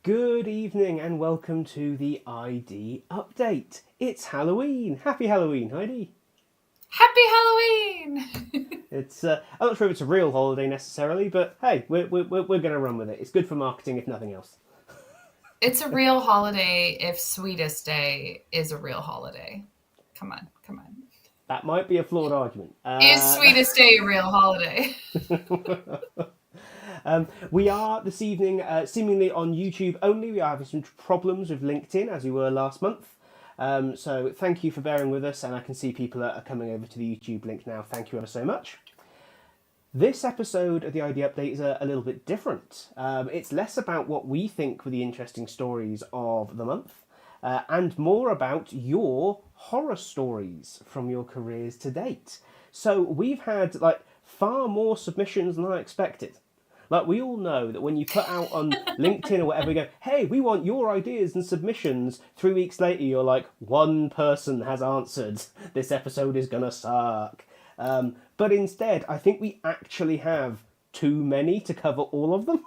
Good evening and welcome to the ID update. It's Halloween. Happy Halloween, Heidi. Happy Halloween! I'm not sure if it's a real holiday necessarily, but hey, we're going to run with it. It's good for marketing, if nothing else. It's a real holiday if Sweetest Day is a real holiday. Come on. That might be a flawed argument. Is Sweetest Day a real holiday? We are this evening seemingly on YouTube only. We are having some problems with LinkedIn as we were last month. So thank you for bearing with us, and I can see people are coming over to the YouTube link now. Thank you ever so much. This episode of the ID Update is a little bit different. It's less about what we think were the interesting stories of the month, and more about your horror stories from your careers to date. So we've had far more submissions than I expected. We all know that when you put out on LinkedIn or whatever, you go, hey, we want your ideas and submissions. 3 weeks later, you're like, one person has answered. This episode is going to suck. But instead, I think we actually have too many to cover all of them.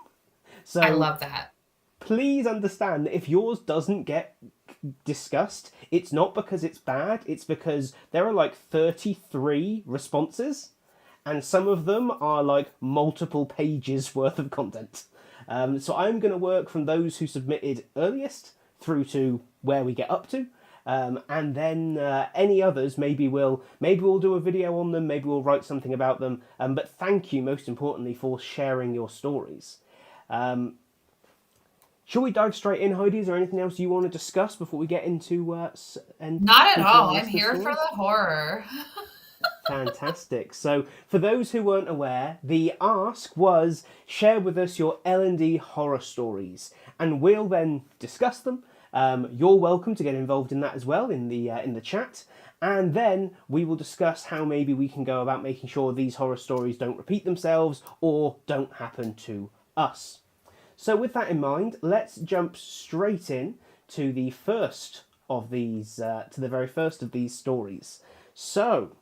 So I love that. Please understand that if yours doesn't get discussed, it's not because it's bad. It's because there are 33 responses. And some of them are multiple pages worth of content. So I'm going to work from those who submitted earliest through to where we get up to. And then any others, maybe we'll do a video on them, maybe we'll write something about them. But thank you, most importantly, for sharing your stories. Shall we dive straight in, Heidi? Is there anything else you want to discuss before we get into Not at all. our I'm listener here for stories? the horror. Fantastic. So, for those who weren't aware, the ask was share with us your L&D horror stories, and we'll then discuss them. You're welcome to get involved in that as well in the chat, and then we will discuss how maybe we can go about making sure these horror stories don't repeat themselves or don't happen to us. So, with that in mind, let's jump straight in to the first of these, to the very first of these stories. So,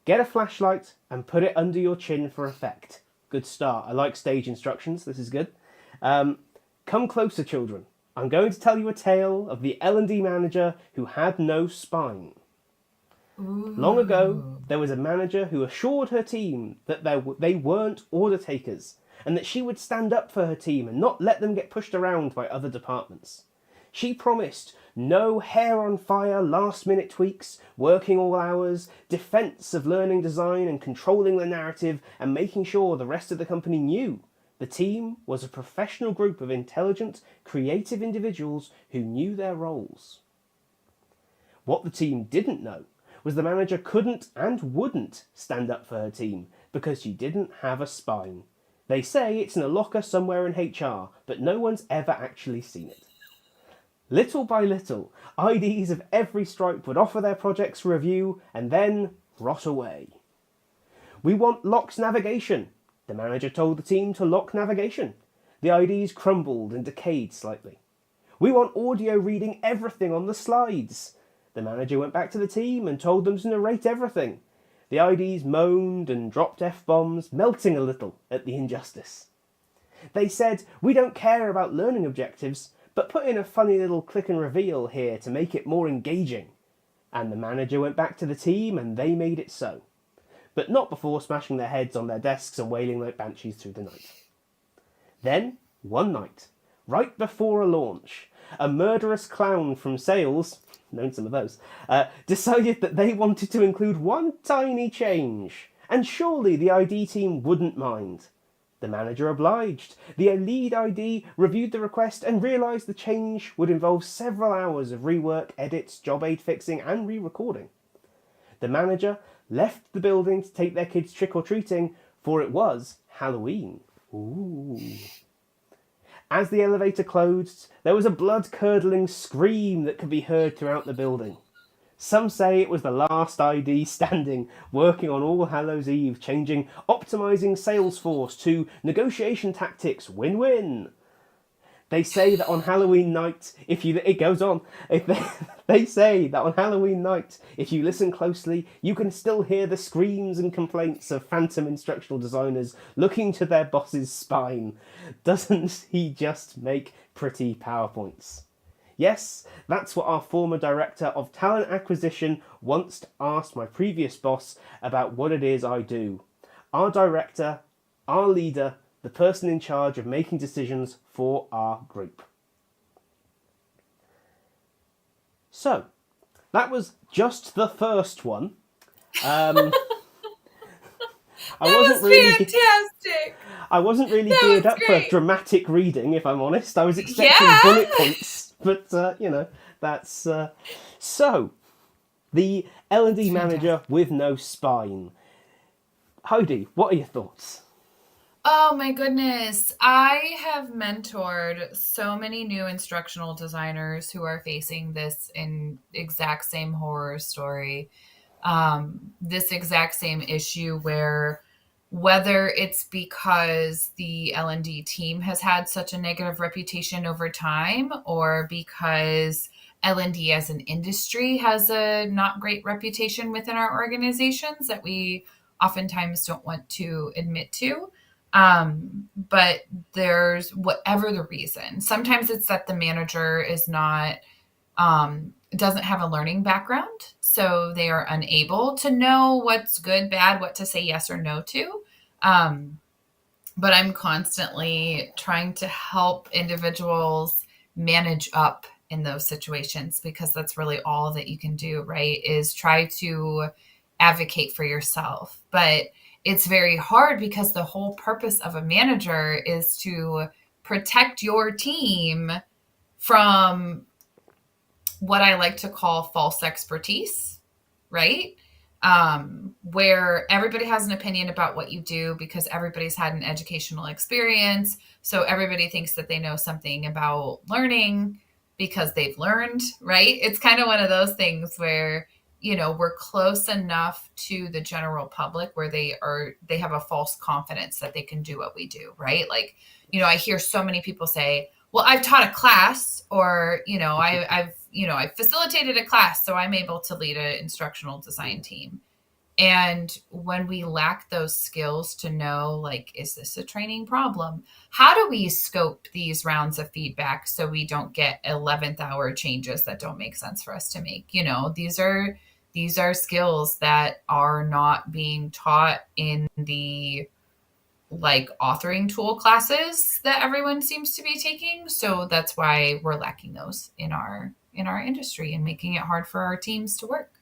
get a flashlight and put it under your chin for effect. Good start. I like stage instructions. This is good. Come closer, children. I'm going to tell you a tale of the L&D manager who had no spine. Ooh. Long ago, there was a manager who assured her team that they weren't order takers and that she would stand up for her team and not let them get pushed around by other departments. She promised no hair on fire last minute tweaks, working all hours, defense of learning design and controlling the narrative and making sure the rest of the company knew the team was a professional group of intelligent, creative individuals who knew their roles. What the team didn't know was the manager couldn't and wouldn't stand up for her team because she didn't have a spine. They say it's in a locker somewhere in HR, but no one's ever actually seen it. Little by little, IDs of every stripe would offer their projects for review and then rot away. We want LOCK's navigation. The manager told the team to lock navigation. The IDs crumbled and decayed slightly. We want audio reading everything on the slides. The manager went back to the team and told them to narrate everything. The IDs moaned and dropped F-bombs, melting a little at the injustice. They said, we don't care about learning objectives, but put in a funny little click and reveal here to make it more engaging. And the manager went back to the team and they made it so. But not before smashing their heads on their desks and wailing like banshees through the night. Then, one night, right before a launch, a murderous clown from sales, known some of those, decided that they wanted to include one tiny change, and surely the ID team wouldn't mind. The manager obliged. The lead ID reviewed the request and realised the change would involve several hours of rework, edits, job aid fixing and re-recording. The manager left the building to take their kids trick-or-treating, for it was Halloween. Ooh. As the elevator closed, there was a blood-curdling scream that could be heard throughout the building. Some say it was the last ID standing, working on All Hallows Eve, optimising Salesforce to negotiation tactics, win-win. They say that on Halloween night, they say that on Halloween night, if you listen closely, you can still hear the screams and complaints of phantom instructional designers looking to their boss's spine. Doesn't he just make pretty PowerPoints? Yes, that's what our former director of talent acquisition once asked my previous boss about what it is I do. Our director, our leader, the person in charge of making decisions for our group. So, that was just the first one. That was fantastic. I wasn't really geared up for dramatic reading, if I'm honest. I was expecting bullet points, but that's so. The L&D manager with no spine. Heidi, what are your thoughts? Oh my goodness. I have mentored so many new instructional designers who are facing this exact same horror story. This exact same issue where whether it's because the L&D team has had such a negative reputation over time or because L&D as an industry has a not great reputation within our organizations that we oftentimes don't want to admit to. But there's whatever the reason. Sometimes it's that the manager is not, doesn't have a learning background. So they are unable to know what's good, bad, what to say yes or no to. But I'm constantly trying to help individuals manage up in those situations, because that's really all that you can do, right? Is try to advocate for yourself. But it's very hard because the whole purpose of a manager is to protect your team from what I like to call false expertise, right? Where everybody has an opinion about what you do because everybody's had an educational experience. So everybody thinks that they know something about learning because they've learned, right? It's kind of one of those things where, we're close enough to the general public where they have a false confidence that they can do what we do, right? Like, I hear so many people say, well, I've taught a class, or, I've facilitated a class, so I'm able to lead an instructional design team. And when we lack those skills to know, like, is this a training problem? How do we scope these rounds of feedback so we don't get 11th hour changes that don't make sense for us to make? These are skills that are not being taught in the like authoring tool classes that everyone seems to be taking. So that's why we're lacking those in our industry and making it hard for our teams to work.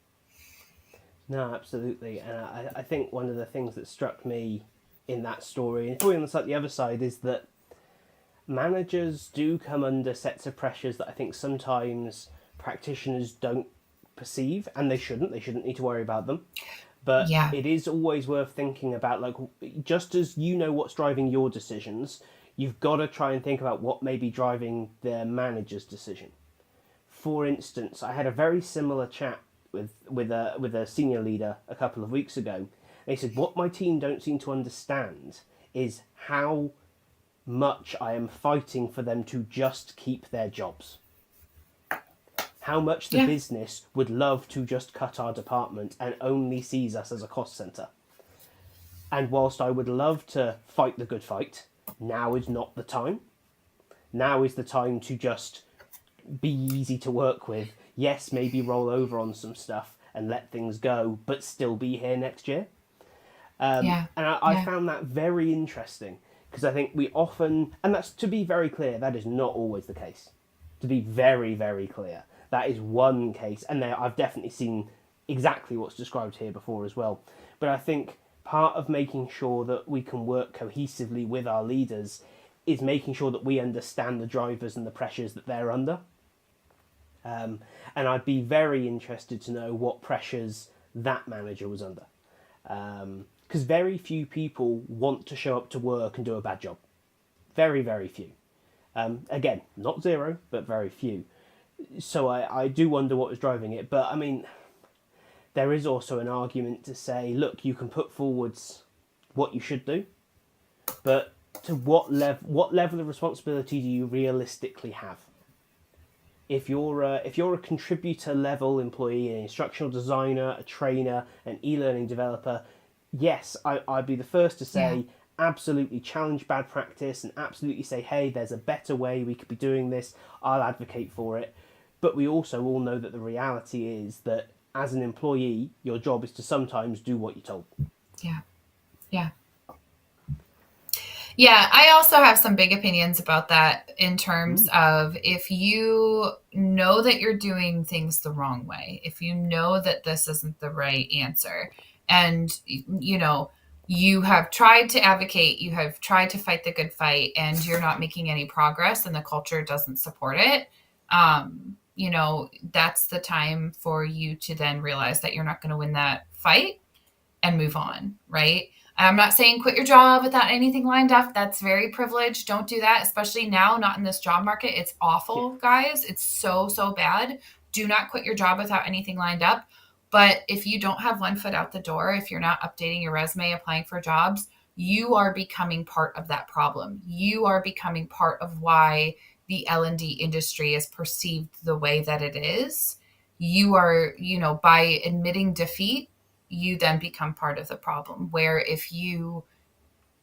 No, absolutely. And I think one of the things that struck me in that story, and probably on the slightly other side, is that managers do come under sets of pressures that I think sometimes practitioners don't perceive, and they shouldn't need to worry about them. But Yeah. it is always worth thinking about, like, just as you know what's driving your decisions, you've got to try and think about what may be driving the manager's decision. For instance, I had a very similar chat with a senior leader a couple of weeks ago. And he said, what my team don't seem to understand is how much I am fighting for them to just keep their jobs. How much the business would love to just cut our department and only sees us as a cost centre. And whilst I would love to fight the good fight, now is not the time. Now is the time to just be easy to work with. Yes, maybe roll over on some stuff and let things go, but still be here next year. And I found that very interesting, because I think we often, and that's, to be very clear, that is not always the case. To be very, very clear, that is one case, and I've definitely seen exactly what's described here before as well. But I think part of making sure that we can work cohesively with our leaders is making sure that we understand the drivers and the pressures that they're under. And I'd be very interested to know what pressures that manager was under. Because very few people want to show up to work and do a bad job. Very, very few. Again, not zero, but very few. So I do wonder what was driving it. But, I mean, there is also an argument to say, look, you can put forwards what you should do, but to what level of responsibility do you realistically have? If you're a contributor level employee, an instructional designer, a trainer, an e-learning developer, yes, I'd be the first to say absolutely challenge bad practice and absolutely say, hey, there's a better way we could be doing this. I'll advocate for it. But we also all know that the reality is that as an employee, your job is to sometimes do what you're told. Yeah. Yeah. Yeah, I also have some big opinions about that in terms of if you know that you're doing things the wrong way, if you know that this isn't the right answer, and you have tried to advocate, you have tried to fight the good fight, and you're not making any progress and the culture doesn't support it, that's the time for you to then realize that you're not going to win that fight and move on, right? I'm not saying quit your job without anything lined up. That's very privileged. Don't do that, especially now, not in this job market. It's awful, guys. It's so, so bad. Do not quit your job without anything lined up. But if you don't have one foot out the door, if you're not updating your resume, applying for jobs, you are becoming part of that problem. You are becoming part of why the L&D industry is perceived the way that it is. You are, by admitting defeat, you then become part of the problem, where if you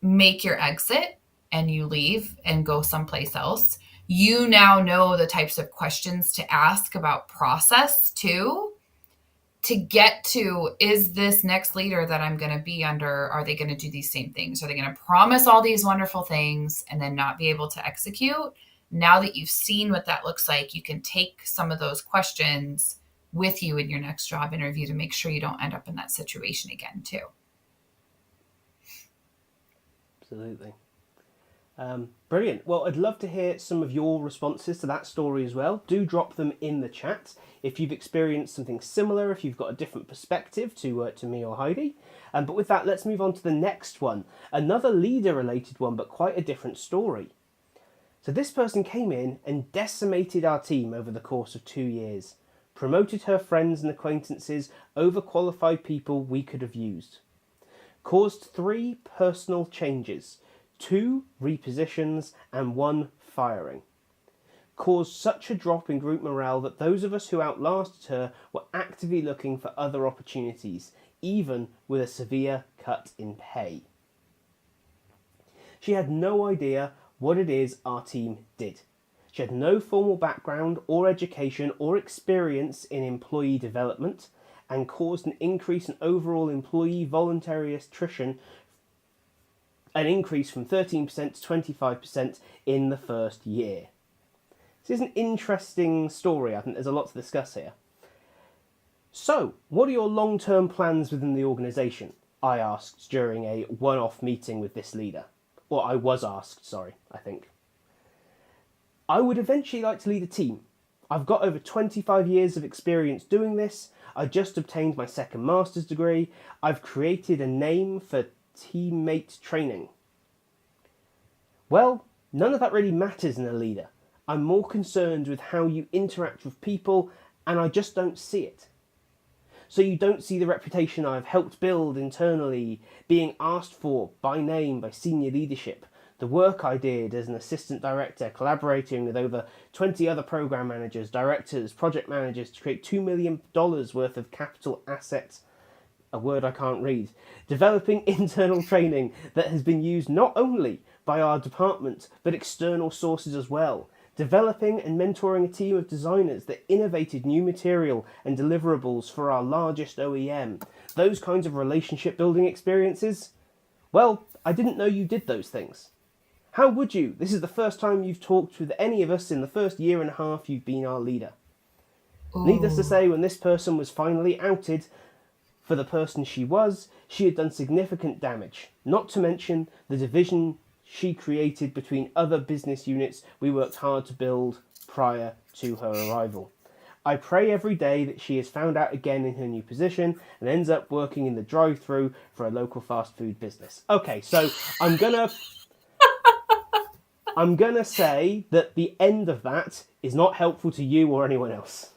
make your exit and you leave and go someplace else, you now know the types of questions to ask about process too, to get to, is this next leader that I'm going to be under, are they going to do these same things? Are they going to promise all these wonderful things and then not be able to execute? now that you've seen what that looks like, you can take some of those questions with you in your next job interview to make sure you don't end up in that situation again too. Absolutely. Brilliant. Well, I'd love to hear some of your responses to that story as well. Do drop them in the chat if you've experienced something similar, if you've got a different perspective to me or Heidi. But with that, let's move on to the next one. Another leader-related one, but quite a different story. So this person came in and decimated our team over the course of 2 years, promoted her friends and acquaintances over qualified people we could have used, caused 3 personal changes, 2 repositions and 1 firing, caused such a drop in group morale that those of us who outlasted her were actively looking for other opportunities, even with a severe cut in pay. She had no idea what it is our team did. She had no formal background or education or experience in employee development and caused an increase in overall employee voluntary attrition, an increase from 13% to 25% in the first year. This is an interesting story. I think there's a lot to discuss here. So, what are your long-term plans within the organisation? I asked during a one-off meeting with this leader. Or I was asked, sorry, I think. I would eventually like to lead a team. I've got over 25 years of experience doing this. I just obtained my second master's degree. I've created a name for teammate training. Well, none of that really matters in a leader. I'm more concerned with how you interact with people, and I just don't see it. So you don't see the reputation I've helped build internally being asked for by name by senior leadership, the work I did as an assistant director collaborating with over 20 other program managers, directors, project managers to create $2 million worth of capital assets, a word I can't read, developing internal training that has been used not only by our department but external sources as well, developing and mentoring a team of designers that innovated new material and deliverables for our largest OEM. Those kinds of relationship building experiences? Well, I didn't know you did those things. How would you? This is the first time you've talked with any of us in the first year and a half you've been our leader. Ooh. Needless to say, when this person was finally outed for the person she was, she had done significant damage, not to mention the division she created between other business units we worked hard to build prior to her arrival. I pray every day that she is found out again in her new position and ends up working in the drive-thru for a local fast food business. Okay, so I'm gonna say that the end of that is not helpful to you or anyone else.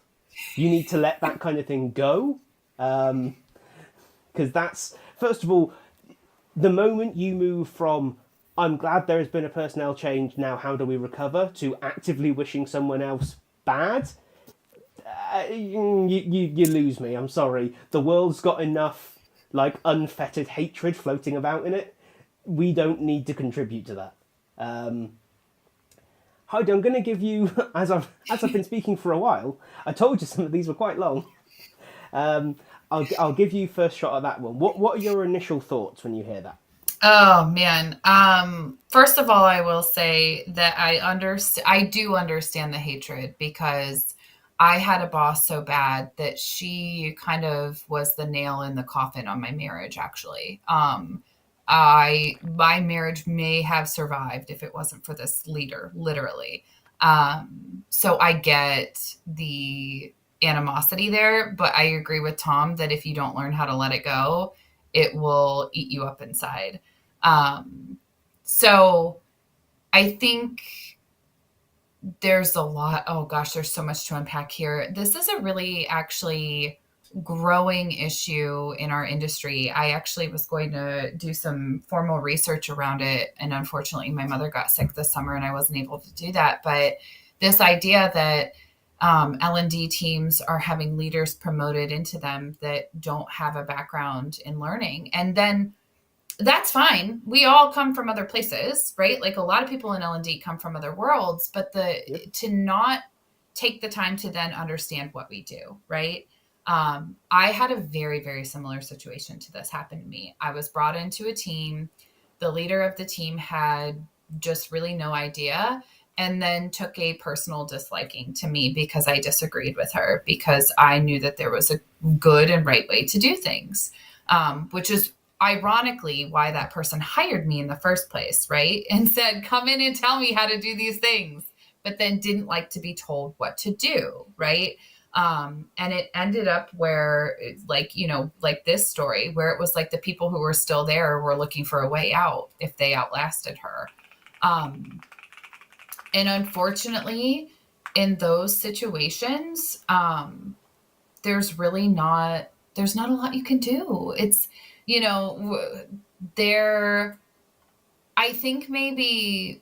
You need to let that kind of thing go, because that's, first of all, the moment you move from I'm glad there has been a personnel change, now how do we recover, to actively wishing someone else bad, you lose me, I'm sorry. The world's got enough unfettered hatred floating about in it. We don't need to contribute to that. Heidi, I'm going to give you, as I've been speaking for a while, I told you some of these were quite long. I'll give you first shot at that one. What are your initial thoughts when you hear that? Oh man. First of all, I will say that I do understand the hatred, because I had a boss so bad that she kind of was the nail in the coffin on my marriage, actually. My marriage may have survived if it wasn't for this leader, literally. So I get the animosity there, but I agree with Tom that if you don't learn how to let it go, it will eat you up inside. So I think there's a lot, oh gosh, there's so much to unpack here. This is a really actually growing issue in our industry. I actually was going to do some formal research around it, and unfortunately my mother got sick this summer and I wasn't able to do that. But this idea that L&D teams are having leaders promoted into them that don't have a background in learning. And then that's fine. We all come from other places, right? Like a lot of people in L&D come from other worlds, but to not take the time to then understand what we do, right? I had a very, very similar situation to this happen to me. I was brought into a team. The leader of the team had just really no idea. and then took a personal disliking to me because I disagreed with her, because I knew that there was a good and right way to do things, which is ironically why that person hired me in the first place, right? And said, come in and tell me how to do these things, but then didn't like to be told what to do, right? And it ended up where, like, like this story, where it was like the people who were still there were looking for a way out if they outlasted her. And unfortunately, in those situations, there's not a lot you can do. It's, there, I think maybe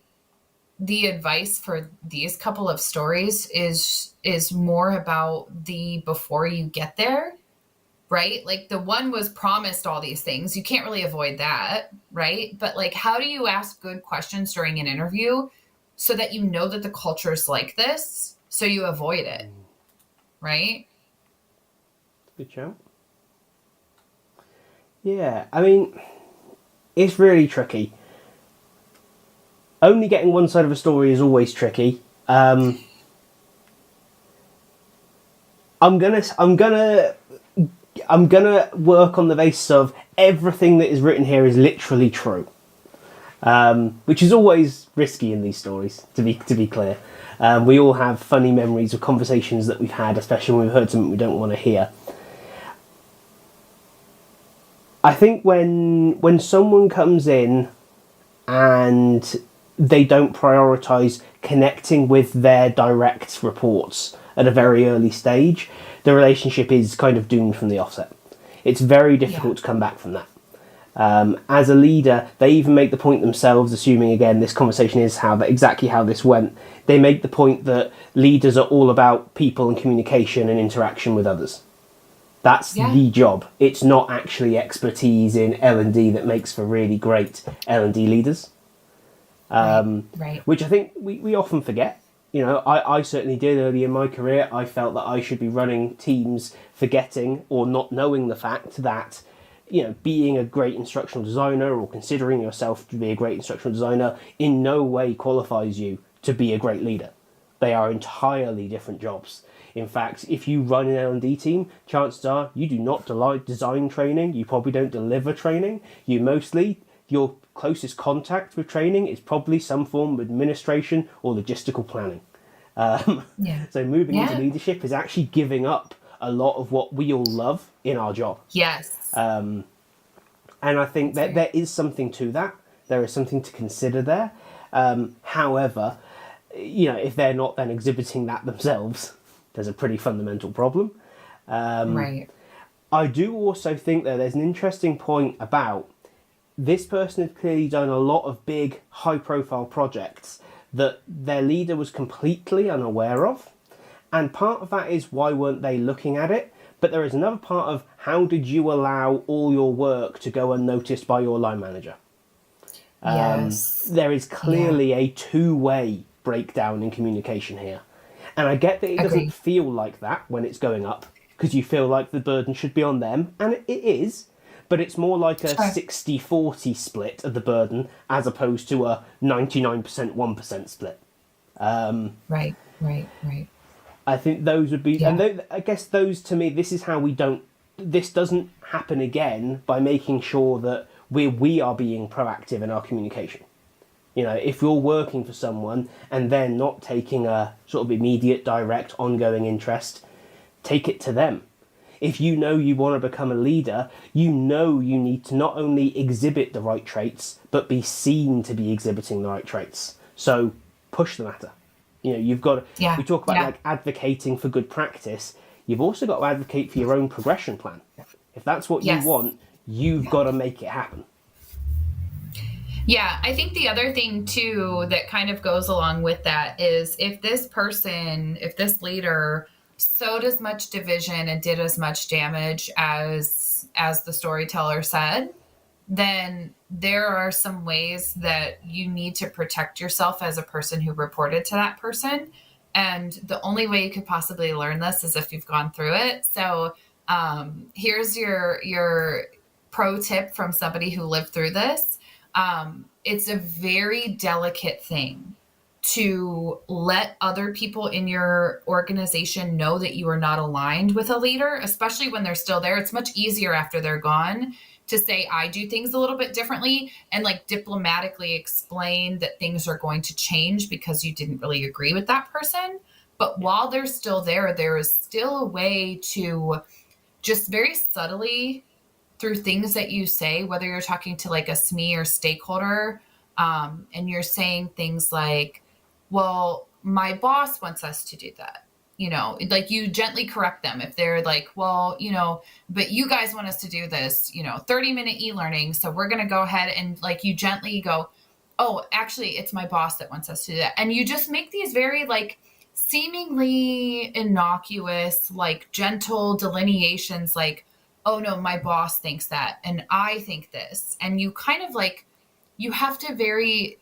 the advice for these couple of stories is more about the before you get there, right? Like the one was promised all these things. You can't really avoid that, right? But like, how do you ask good questions during an interview so that you know that the culture is like this, so you avoid it, right? Good shout. Yeah, I mean, it's really tricky. Only getting one side of a story is always tricky. I'm gonna work on the basis of everything that is written here is literally true, which is always risky in these stories. To be clear, we all have funny memories of conversations that we've had, especially when we've heard something we don't want to hear. I think when someone comes in and they don't prioritise connecting with their direct reports at a very early stage, the relationship is kind of doomed from the offset. It's very difficult to come back from that. As a leader, they even make the point themselves, assuming again this conversation is exactly how this went, they make the point that leaders are all about people and communication and interaction with others. That's the job. It's not actually expertise in L&D that makes for really great L&D leaders. Right. Which I think we often forget. I certainly did early in my career. I felt that I should be running teams forgetting or not knowing the fact that, being a great instructional designer or considering yourself to be a great instructional designer in no way qualifies you to be a great leader. They are entirely different jobs. In fact, if you run an L&D team, chances are you do not design training. You probably don't deliver training. Your closest contact with training is probably some form of administration or logistical planning. So moving into leadership is actually giving up a lot of what we all love in our job. Yes. And I think that there is something to that. There is something to consider there. However, if they're not then exhibiting that themselves, there's a pretty fundamental problem. Right. I do also think that there's an interesting point about this person had clearly done a lot of big, high-profile projects that their leader was completely unaware of. And part of that is why weren't they looking at it? But there is another part of how did you allow all your work to go unnoticed by your line manager? Yes. There is clearly a two-way breakdown in communication here. And I get that it doesn't feel like that when it's going up, because you feel like the burden should be on them, and it is, but it's more like a 60-40 split of the burden as opposed to a 99% 1% split. Right. I think those would be, and I guess those to me, this doesn't happen again by making sure that we are being proactive in our communication. If you're working for someone and they're not taking a sort of immediate, direct, ongoing interest, take it to them. If you know you want to become a leader, you need to not only exhibit the right traits, but be seen to be exhibiting the right traits. So push the matter. You've got to, we talk about like advocating for good practice. You've also got to advocate for your own progression plan. If that's what you want, you've got to make it happen. Yeah, I think the other thing too that kind of goes along with that is if this leader sowed as much division and did as much damage as the storyteller said, then there are some ways that you need to protect yourself as a person who reported to that person. And the only way you could possibly learn this is if you've gone through it. So here's your pro tip from somebody who lived through this. It's a very delicate thing to let other people in your organization know that you are not aligned with a leader, especially when they're still there. It's much easier after they're gone to say, I do things a little bit differently, and like diplomatically explain that things are going to change because you didn't really agree with that person. But while they're still there is still a way to just very subtly, through things that you say, whether you're talking to like a SME or stakeholder, and you're saying things like, well, my boss wants us to do that. Like you gently correct them if they're like, well, but you guys want us to do this, 30-minute e-learning. So we're going to go ahead and like you gently go, oh, actually, it's my boss that wants us to do that. And you just make these very like seemingly innocuous, like gentle delineations, like, oh no, my boss thinks that, and I think this. And you kind of like, you have to very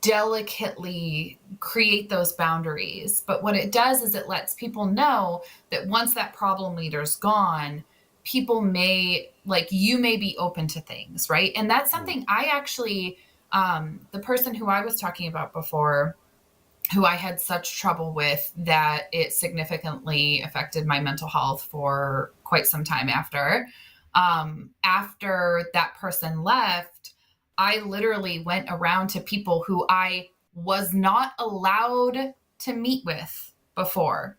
delicately create those boundaries. But what it does is it lets people know that once that problem leader's gone, people may, like, you may be open to things, right? And that's something I actually, the person who I was talking about before, who I had such trouble with that it significantly affected my mental health for quite some time after. After that person left, I literally went around to people who I was not allowed to meet with before.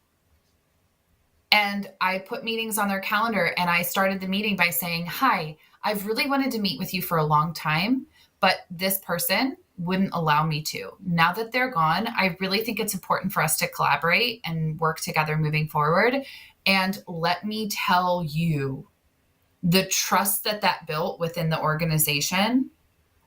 And I put meetings on their calendar, and I started the meeting by saying, hi, I've really wanted to meet with you for a long time, but this person wouldn't allow me to. Now that they're gone, I really think it's important for us to collaborate and work together moving forward. And let me tell you, the trust that built within the organization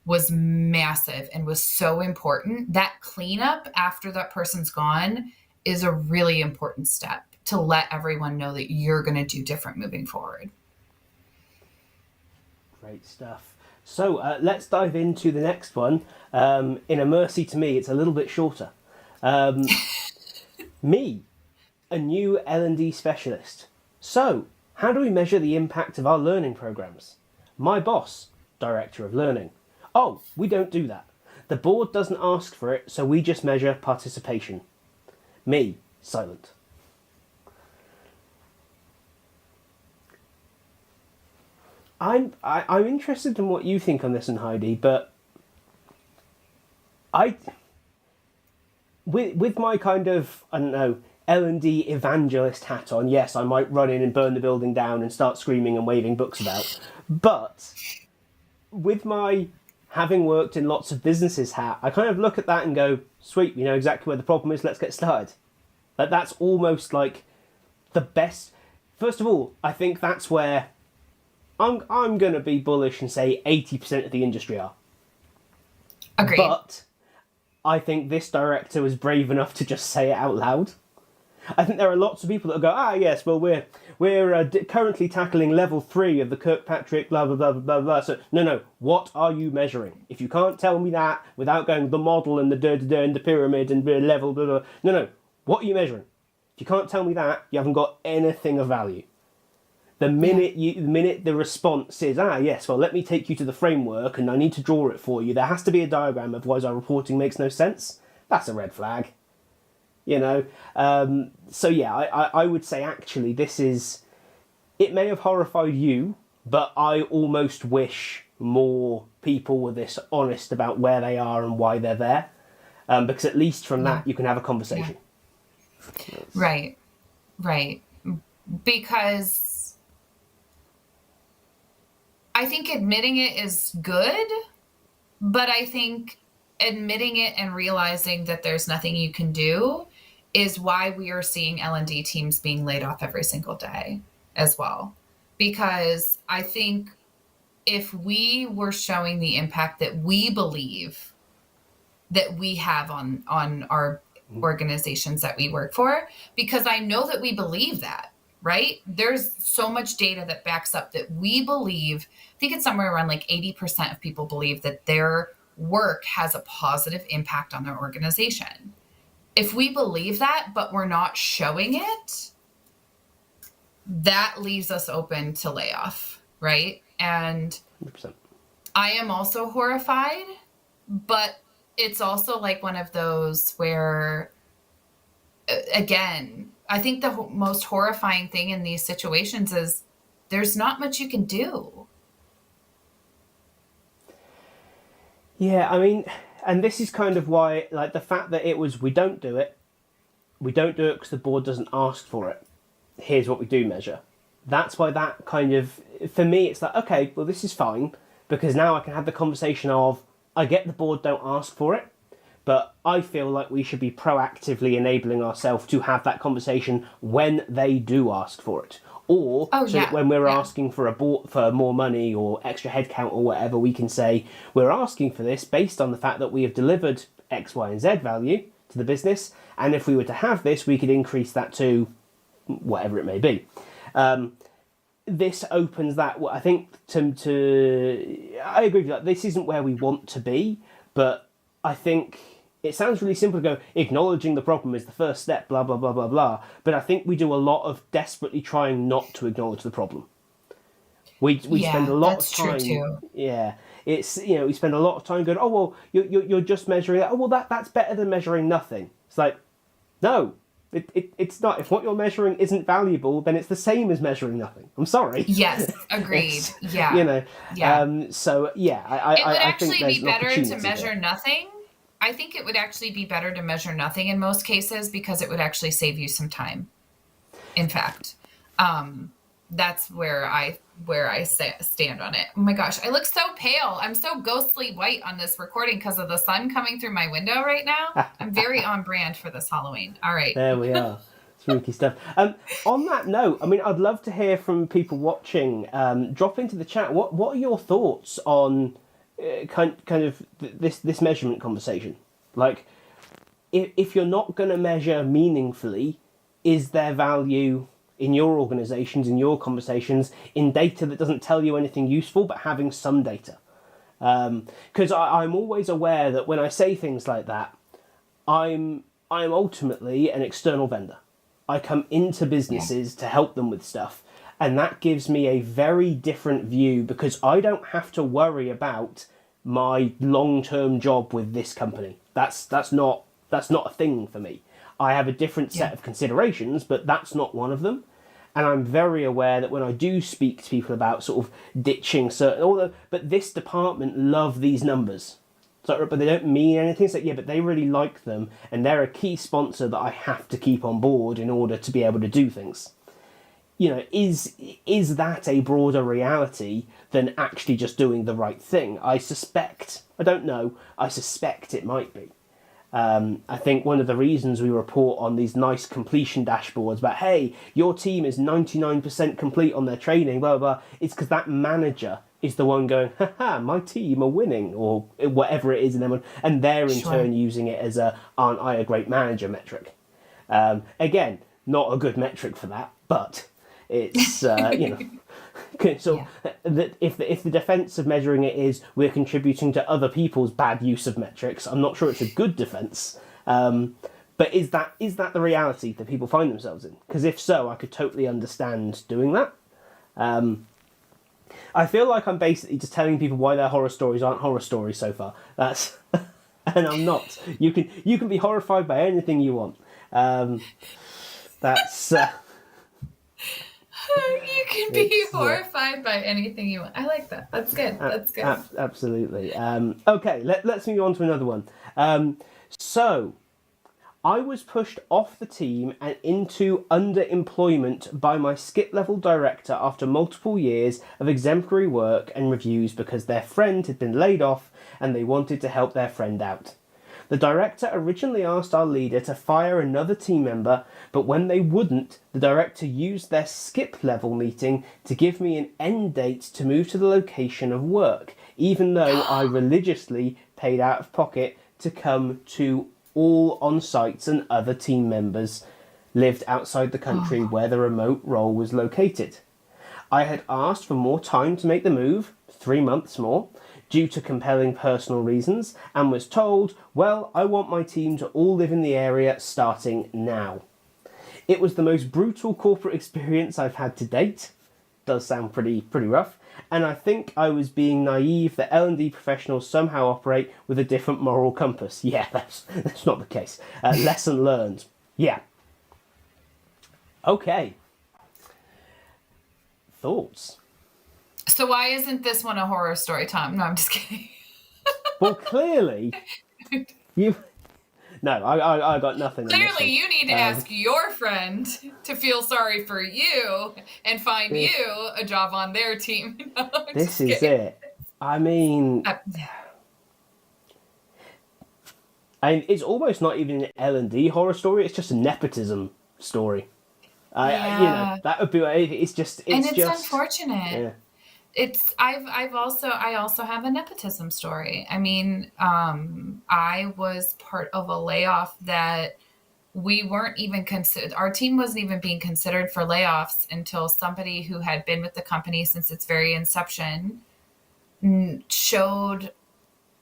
was massive and was so important. That cleanup after that person's gone is a really important step to let everyone know that you're going to do different moving forward. Great stuff. So let's dive into the next one. In a mercy to me, it's a little bit shorter. Me, a new L&D specialist. So, how do we measure the impact of our learning programs? My boss, director of learning. Oh, we don't do that. The board doesn't ask for it, so we just measure participation. Me, silent. I'm interested in what you think on this one, Heidi, but with my kind of, I don't know, L&D evangelist hat on, yes, I might run in and burn the building down and start screaming and waving books about, but with my having worked in lots of businesses hat, I kind of look at that and go, sweet, we know exactly where the problem is, let's get started. Like, that's almost like the best. First of all, I think that's where I'm going to be bullish and say 80% of the industry are. Agreed. But I think this director was brave enough to just say it out loud. I think there are lots of people that go, yes, well, we're currently tackling level 3 of the Kirkpatrick, blah, blah, blah, blah, blah. So, no, what are you measuring? If you can't tell me that without going the model and the and the pyramid and the level, blah, blah, no, what are you measuring? If you can't tell me that, you haven't got anything of value. The minute the response is, yes, well, let me take you to the framework and I need to draw it for you. There has to be a diagram, otherwise our reporting makes no sense. That's a red flag. So yeah, I would say actually this is, it may have horrified you, but I almost wish more people were this honest about where they are and why they're there. Because at least from that you can have a conversation. Yeah. Right. Because I think admitting it is good, but I think admitting it and realizing that there's nothing you can do is why we are seeing L&D teams being laid off every single day as well. Because I think if we were showing the impact that we believe that we have on our organizations that we work for, because I know that we believe that, right? There's so much data that backs up that we believe, I think it's somewhere around like 80% of people believe that their work has a positive impact on their organization. If we believe that, but we're not showing it, that leaves us open to layoff, right? And 100%. I am also horrified, but it's also like one of those where, again, I think the most horrifying thing in these situations is there's not much you can do. Yeah, I mean, and this is kind of why, like, the fact that it was we don't do it because the board doesn't ask for it. Here's what we do measure. That's why that kind of, for me, it's like, okay, well, this is fine, because now I can have the conversation of, I get the board don't ask for it, but I feel like we should be proactively enabling ourselves to have that conversation when they do ask for it. Or Oh, so that yeah. when we're Yeah. asking for for more money or extra headcount or whatever, we can say we're asking for this based on the fact that we have delivered X, Y, and Z value to the business, and if we were to have this, we could increase that to whatever it may be. This opens that. I think I agree with that. This isn't where we want to be, but I think it sounds really simple to go, acknowledging the problem is the first step, blah, blah, blah, blah, blah. But I think we do a lot of desperately trying not to acknowledge the problem. We spend a Yeah, lot of that's true time, too. yeah. It's, we spend a lot of time going, oh, well, you're just measuring that. Oh, well, that's better than measuring nothing. It's like, no, it's not. If what you're measuring isn't valuable, then it's the same as measuring nothing. I'm sorry. Yes, agreed. It's, Yeah. Yeah. so, yeah, It would I think actually there's be an better to opportunity measure there. nothing. I think it would actually be better to measure nothing in most cases because it would actually save you some time. In fact, that's where I stand on it. Oh my gosh, I look so pale. I'm so ghostly white on this recording because of the sun coming through my window right now. I'm very on brand for this Halloween. All right. There we are. Spooky stuff. On that note, I mean, I'd love to hear from people watching. Drop into the chat. What are your thoughts on kind of this measurement conversation? Like, if you're not going to measure meaningfully, is there value in your organisations, in your conversations, in data that doesn't tell you anything useful, but having some data? Because I'm always aware that when I say things like that, I'm ultimately an external vendor. I come into Yeah. businesses to help them with stuff, and that gives me a very different view because I don't have to worry about my long-term job with this company. That's not a thing for me. I have a different Yeah. set of considerations, but that's not one of them. And I'm very aware that when I do speak to people about sort of ditching certain, but this department love these numbers. So, but they don't mean anything. So yeah, but they really like them, and they're a key sponsor that I have to keep on board in order to be able to do things. Is that a broader reality than actually just doing the right thing? I suspect. I don't know. I suspect it might be. I think one of the reasons we report on these nice completion dashboards about, hey, your team is 99% complete on their training, blah, blah, blah, it's because that manager is the one going, haha, my team are winning, or whatever it is, and they're in Sure. turn using it as aren't I a great manager metric. Again, not a good metric for that, but it's, so that if the defence of measuring it is we're contributing to other people's bad use of metrics, I'm not sure it's a good defence. But is that the reality that people find themselves in? Because if so, I could totally understand doing that. I feel like I'm basically just telling people why their horror stories aren't horror stories so far. That's and I'm not. You can be horrified by anything you want. That's. You can be It's, horrified by anything you want. I like that. That's good. That's good. Absolutely. Okay, let's move on to another one. So, I was pushed off the team and into underemployment by my skip level director after multiple years of exemplary work and reviews because their friend had been laid off and they wanted to help their friend out. The director originally asked our leader to fire another team member, but when they wouldn't, the director used their skip level meeting to give me an end date to move to the location of work, even though I religiously paid out of pocket to come to all on-sites and other team members lived outside the country where the remote role was located. I had asked for more time to make the move, 3 months more, due to compelling personal reasons, and was told, well, I want my team to all live in the area starting now. It was the most brutal corporate experience I've had to date. does sound pretty rough. And I think I was being naive that L&D professionals somehow operate with a different moral compass. Yeah, that's not the case. Lesson learned. Yeah. Okay. Thoughts? So why isn't this one a horror story, Tom? No, I'm just kidding. Well, clearly, you... No, I got nothing. Clearly, you need to ask your friend to feel sorry for you and find you a job on their team. No, this is it. I mean, it's almost not even an L&D horror story. It's just a nepotism story. That would be. It's unfortunate. Yeah. I also have a nepotism story. I mean, I was part of a layoff that we weren't even considered. Our team wasn't even being considered for layoffs until somebody who had been with the company since its very inception showed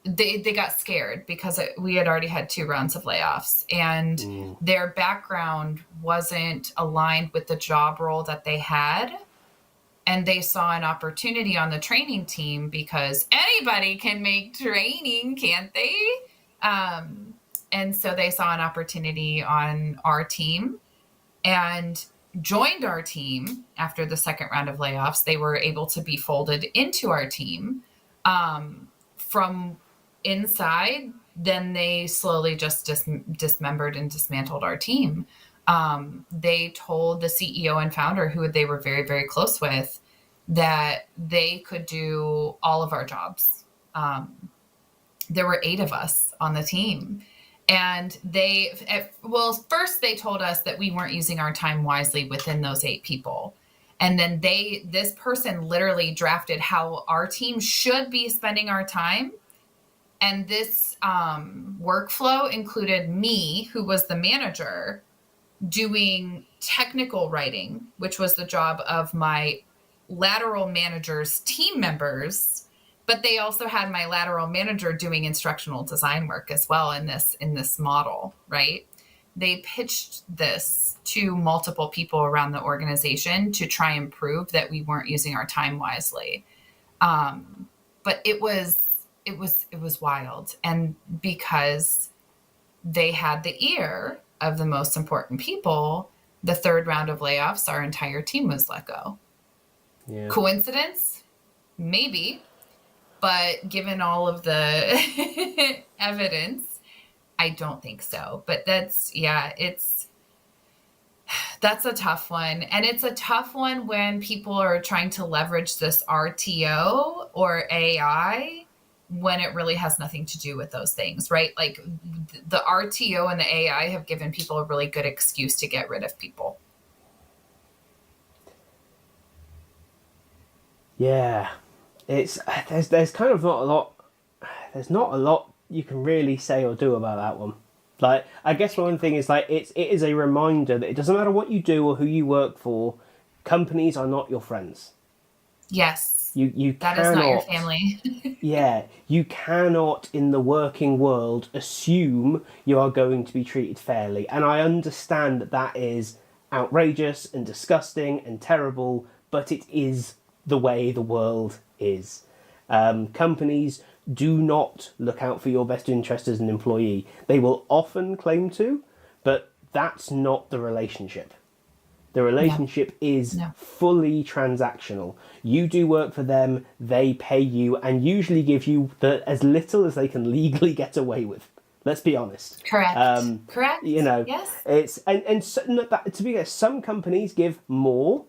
they got scared because we had already had 2 rounds of layoffs, and their background wasn't aligned with the job role that they had. And they saw an opportunity on the training team because anybody can make training, can't they? And so they saw an opportunity on our team and joined our team after the second round of layoffs. They were able to be folded into our team from inside. Then they slowly just dismembered and dismantled our team. They told the CEO and founder, who they were very, very close with, that they could do all of our jobs. There were 8 of us on the team. And first they told us that we weren't using our time wisely within those 8 people. And then this person literally drafted how our team should be spending our time. And this workflow included me, who was the manager, doing technical writing, which was the job of my lateral manager's team members, but they also had my lateral manager doing instructional design work as well in this model, right? They pitched this to multiple people around the organization to try and prove that we weren't using our time wisely. But it was wild. And because they had the ear of the most important people, the third round of layoffs, our entire team was let go. Yeah. Coincidence? Maybe. But given all of the evidence, I don't think so. But that's a tough one. And it's a tough one when people are trying to leverage this RTO or AI when it really has nothing to do with those things, right? Like the RTO and the AI have given people a really good excuse to get rid of people. Yeah, there's kind of not a lot. There's not a lot you can really say or do about that one. Like, I guess one thing is like it is a reminder that it doesn't matter what you do or who you work for, companies are not your friends. Yes. You that cannot, is not your family. Yeah, you cannot in the working world assume you are going to be treated fairly. And I understand that is outrageous and disgusting and terrible, but it is the way the world is. Companies do not look out for your best interest as an employee. They will often claim to, but that's not the relationship. The relationship is fully transactional. You do work for them, they pay you, and usually give you as little as they can legally get away with. Let's be honest. Correct. Correct. Yes. It's to be honest, some companies give more,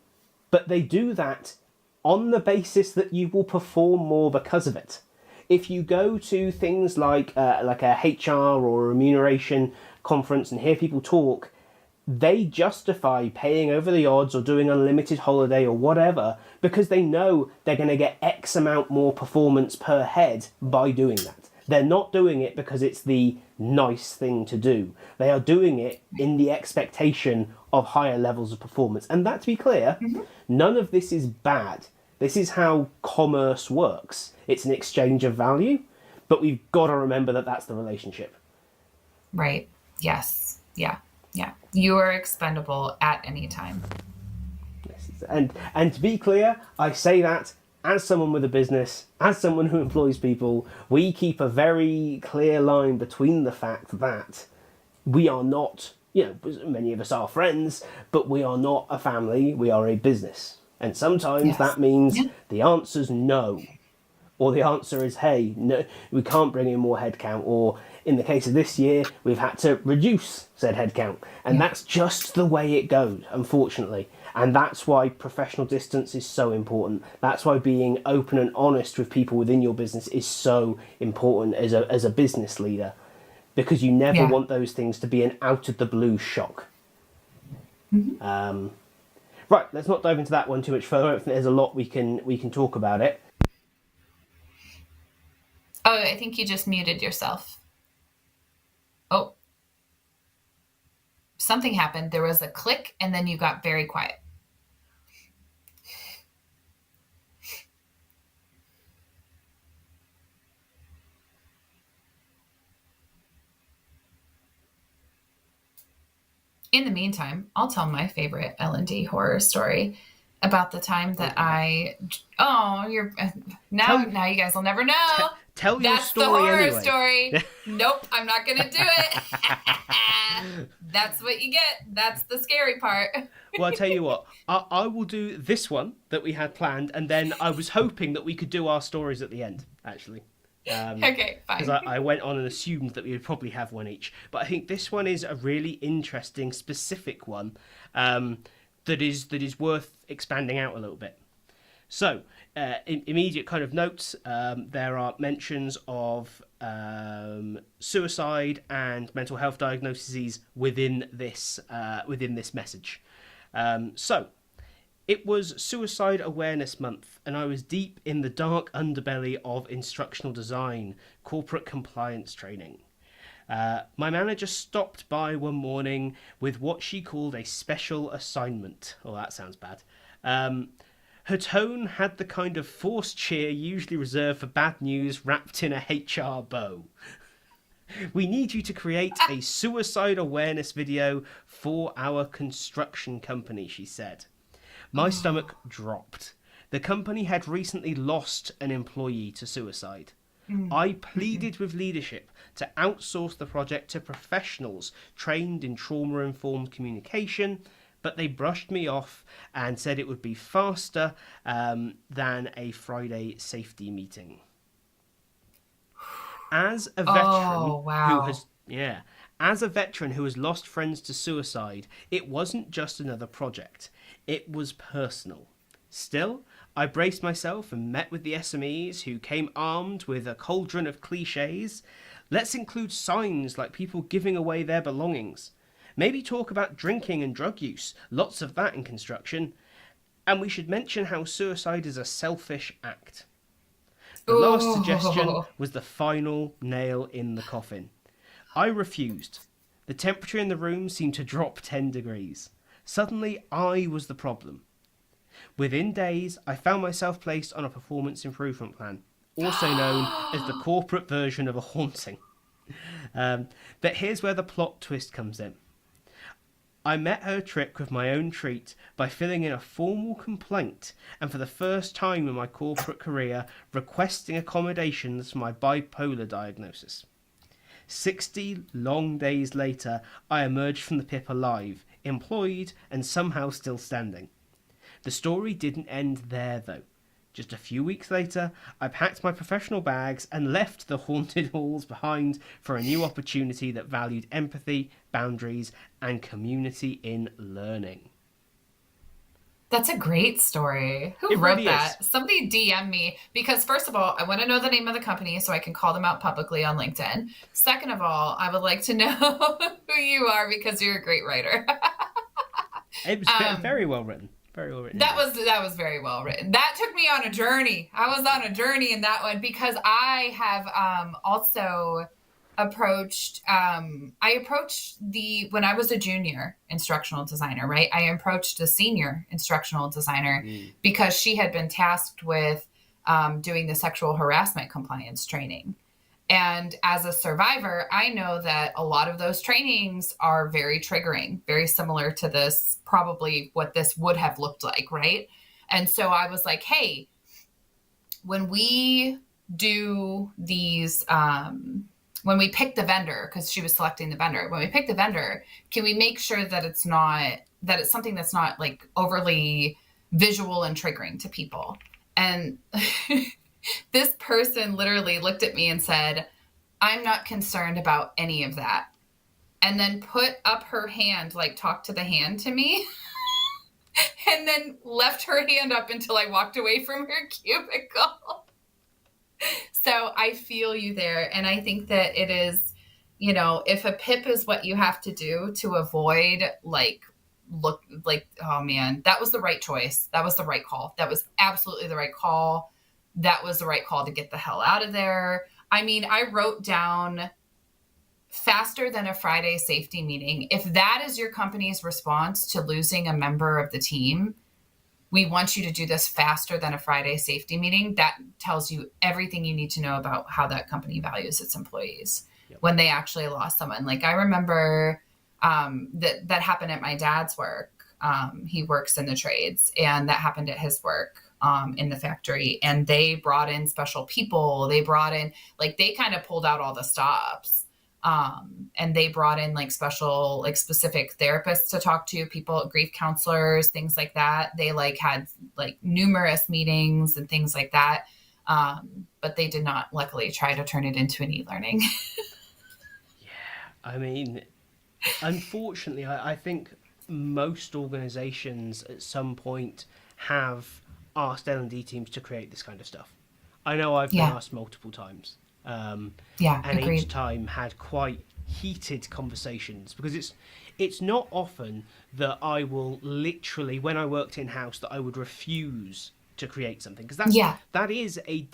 but they do that on the basis that you will perform more because of it. If you go to things like a HR or a remuneration conference and hear people talk, they justify paying over the odds or doing unlimited holiday or whatever because they know they're going to get X amount more performance per head by doing that. They're not doing it because it's the nice thing to do. They are doing it in the expectation of higher levels of performance. And that, to be clear, none of this is bad. This is how commerce works. It's an exchange of value, but we've got to remember that that's the relationship. Right. Yes. Yeah. Yeah. You are expendable at any time. Yes, And to be clear, I say that as someone with a business, as someone who employs people, we keep a very clear line between the fact that we are not, many of us are friends, but we are not a family, we are a business. And sometimes that means the answer's no. Or the answer is, hey, no, we can't bring in more headcount. Or in the case of this year, we've had to reduce said headcount. And that's just the way it goes, unfortunately. And that's why professional distance is so important. That's why being open and honest with people within your business is so important as a business leader. Because you never want those things to be an out-of-the-blue shock. Right, let's not dive into that one too much further. I don't think there's a lot we can talk about it. Oh, I think you just muted yourself. Oh. Something happened. There was a click, and then you got very quiet. In the meantime, I'll tell my favorite L&D horror story about the time that now you guys will never know. Tell your That's story the horror anyway. Story. Nope, I'm not going to do it. That's what you get. That's the scary part. Well, I'll tell you what. I will do this one that we had planned, and then I was hoping that we could do our stories at the end, actually. Okay, fine. Because I went on and assumed that we would probably have one each. But I think this one is a really interesting, specific one that is worth expanding out a little bit. So, immediate kind of notes. There are mentions of suicide and mental health diagnoses within this message. So, it was Suicide Awareness Month, and I was deep in the dark underbelly of instructional design, corporate compliance training. My manager stopped by one morning with what she called a special assignment. Oh, that sounds bad. Her tone had the kind of forced cheer usually reserved for bad news wrapped in a HR bow. We need you to create a suicide awareness video for our construction company, she said. My stomach dropped. The company had recently lost an employee to suicide. I pleaded with leadership to outsource the project to professionals trained in trauma-informed communication, but they brushed me off and said it would be faster than a Friday safety meeting. As a veteran who has lost friends to suicide, it wasn't just another project. It was personal. Still, I braced myself and met with the SMEs who came armed with a cauldron of cliches. Let's include signs like people giving away their belongings. Maybe talk about drinking and drug use, lots of that in construction. And we should mention how suicide is a selfish act. The last suggestion was the final nail in the coffin. I refused. The temperature in the room seemed to drop 10 degrees. Suddenly, I was the problem. Within days, I found myself placed on a performance improvement plan, also known as the corporate version of a haunting. But here's where the plot twist comes in. I met her trick with my own treat by filling in a formal complaint and for the first time in my corporate career requesting accommodations for my bipolar diagnosis. 60 long days later, I emerged from the pip alive, employed and somehow still standing. The story didn't end there though. Just a few weeks later, I packed my professional bags and left the haunted halls behind for a new opportunity that valued empathy, boundaries, and community in learning. That's a great story. Who wrote that? Somebody DM me, because first of all, I want to know the name of the company so I can call them out publicly on LinkedIn. Second of all, I would like to know who you are because you're a great writer. It was very well written. Very well written. That was very well written. That took me on a journey. I was on a journey in that one because I have also approached when I was a junior instructional designer, right? I approached a senior instructional designer because she had been tasked with doing the sexual harassment compliance training. And as a survivor, I know that a lot of those trainings are very triggering, very similar to this, probably what this would have looked like, right? And so I was like, hey, when we do these, when we pick the vendor, because she was selecting the vendor, when we pick the vendor, can we make sure that it's something that's not like overly visual and triggering to people? And this person literally looked at me and said, I'm not concerned about any of that. And then put up her hand, like talk to the hand to me, and then left her hand up until I walked away from her cubicle. So I feel you there. And I think that it is, if a PIP is what you have to do to avoid oh man, that was the right choice. That was the right call. That was absolutely the right call. That was the right call to get the hell out of there. I mean, I wrote down faster than a Friday safety meeting. If that is your company's response to losing a member of the team, we want you to do this faster than a Friday safety meeting. That tells you everything you need to know about how that company values its employees. Yep. When they actually lost someone. Like I remember that happened at my dad's work. He works in the trades, and that happened at his work in the factory. And they brought in special people. They brought in, they kind of pulled out all the stops. And they brought in special, specific therapists to talk to, people, grief counselors, things like that. They had numerous meetings and things like that. But they did not luckily try to turn it into an e-learning. Yeah. I mean, unfortunately, I think most organizations at some point have asked L&D teams to create this kind of stuff. I know I've been asked multiple times. And agreed. Each time had quite heated conversations, because it's not often that I will literally, when I worked in house, that I would refuse to create something, because that is a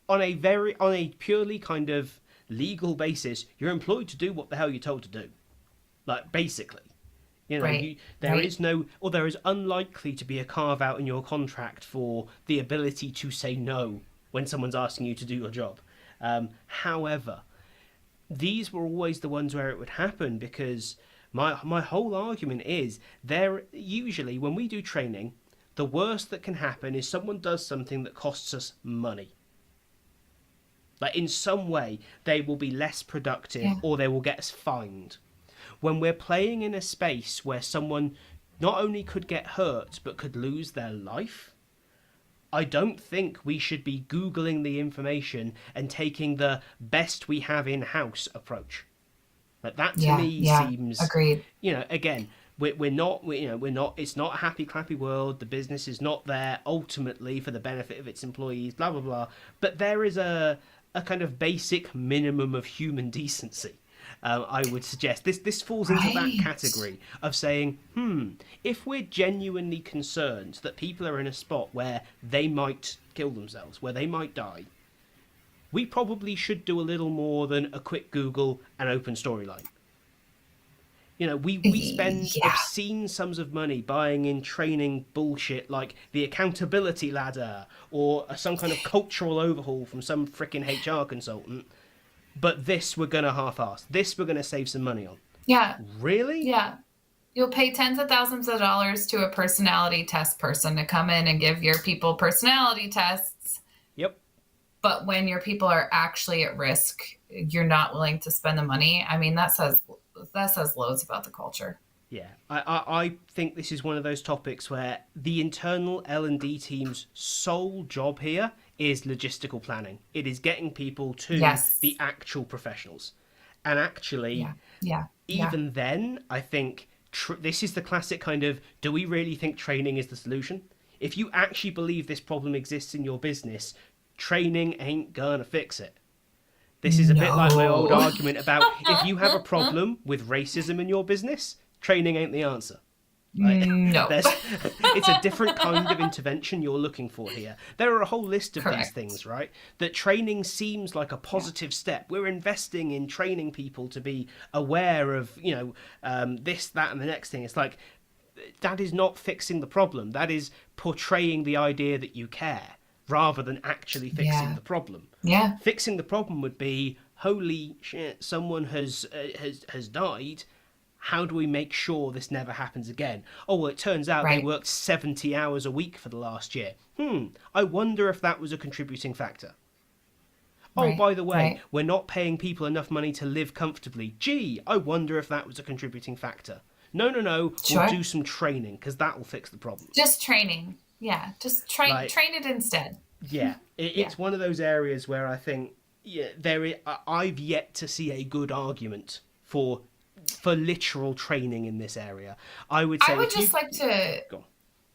on a purely kind of legal basis, you're employed to do what the hell you're told to do, basically. Right. There is unlikely to be a carve out in your contract for the ability to say no when someone's asking you to do your job. However, these were always the ones where it would happen, because my whole argument is usually when we do training, the worst that can happen is someone does something that costs us money. In some way, they will be less productive or they will get us fined. When we're playing in a space where someone not only could get hurt but could lose their life, I don't think we should be Googling the information and taking the best we have in-house approach. That to me seems agreed. Again, we're not it's not a happy clappy world. The business is not there ultimately for the benefit of its employees, blah blah blah. But there is a kind of basic minimum of human decency. I would suggest this falls into that category of saying, if we're genuinely concerned that people are in a spot where they might kill themselves, where they might die, we probably should do a little more than a quick Google and open storyline. We spend obscene sums of money buying in training bullshit like the accountability ladder or some kind of cultural overhaul from some frickin' HR consultant. But this we're going to half-ass. This we're going to save some money on. Yeah. Really? Yeah. You'll pay tens of thousands of dollars to a personality test person to come in and give your people personality tests. Yep. But when your people are actually at risk, you're not willing to spend the money. I mean, that says loads about the culture. Yeah. I think this is one of those topics where the internal L&D team's sole job here is logistical planning. It is getting people to the actual professionals. And actually, even then, I think this is the classic kind of, do we really think training is the solution? If you actually believe this problem exists in your business, training ain't gonna fix it. This is a bit like my old argument about if you have a problem with racism in your business, training ain't the answer. No. It's a different kind of intervention you're looking for here. There are a whole list of these things, right? That training seems like a positive step. We're investing in training people to be aware of, this, that, and the next thing. It's that is not fixing the problem. That is portraying the idea that you care. rather than actually fixing the problem. Yeah. Fixing the problem would be, holy shit, someone has died. How do we make sure this never happens again? Oh, well, it turns out they Right. worked 70 hours a week for the last year. I wonder if that was a contributing factor. Oh, Right. by the way, Right. we're not paying people enough money to live comfortably. Gee, I wonder if that was a contributing factor. No, Sure. we'll do some training, because that will fix the problem. Just training. Yeah. Just train it instead. Yeah, it's one of those areas where I think I've yet to see a good argument for literal training in this area. I would say like to. Go on.